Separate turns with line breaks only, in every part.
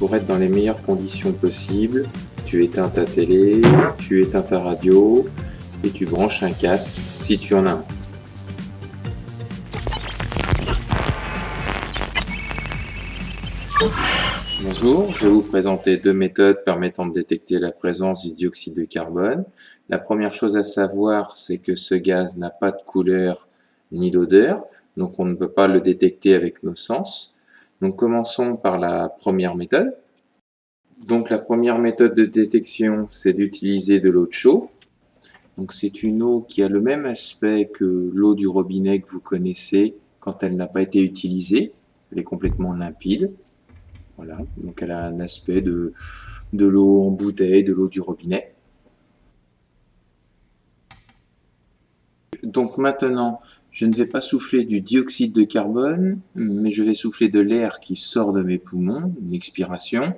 pour être dans les meilleures conditions possibles, tu éteins ta télé, tu éteins ta radio et tu branches un casque si tu en as un. Bonjour, je vais vous présenter deux méthodes permettant de détecter la présence du dioxyde de carbone. La première chose à savoir, c'est que ce gaz n'a pas de couleur ni d'odeur, donc on ne peut pas le détecter avec nos sens. Donc commençons par la première méthode. Donc la première méthode de détection, c'est d'utiliser de l'eau de chaud. Donc c'est une eau qui a le même aspect que l'eau du robinet que vous connaissez quand elle n'a pas été utilisée. Elle est complètement limpide. Voilà, donc elle a un aspect de l'eau en bouteille, de l'eau du robinet. Donc maintenant, je ne vais pas souffler du dioxyde de carbone, mais je vais souffler de l'air qui sort de mes poumons, une expiration.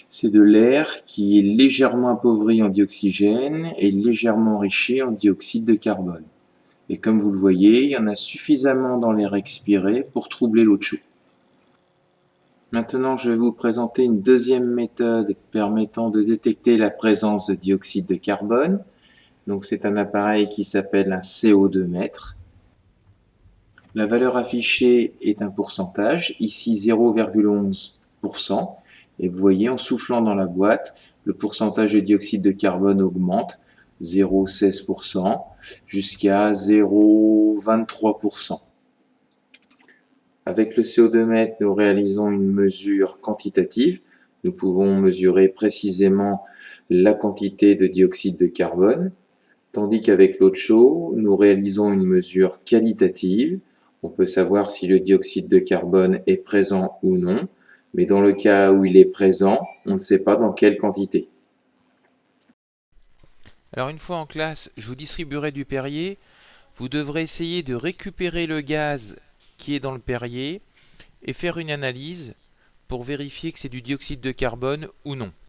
C'est de l'air qui est légèrement appauvri en dioxygène et légèrement enrichi en dioxyde de carbone. Et comme vous le voyez, il y en a suffisamment dans l'air expiré pour troubler l'eau de chaud. Maintenant, je vais vous présenter une deuxième méthode permettant de détecter la présence de dioxyde de carbone. Donc, c'est un appareil qui s'appelle un CO2-mètre. La valeur affichée est un pourcentage, ici 0,11%. Et vous voyez, en soufflant dans la boîte, le pourcentage de dioxyde de carbone augmente, 0,16% jusqu'à 0,23%. Avec le CO2-mètre, nous réalisons une mesure quantitative. Nous pouvons mesurer précisément la quantité de dioxyde de carbone, tandis qu'avec l'eau de chaud, nous réalisons une mesure qualitative. On peut savoir si le dioxyde de carbone est présent ou non, mais dans le cas où il est présent, on ne sait pas dans quelle quantité.
Alors une fois en classe, je vous distribuerai du Perrier. Vous devrez essayer de récupérer le gaz qui est dans le Perrier et faire une analyse pour vérifier que c'est du dioxyde de carbone ou non.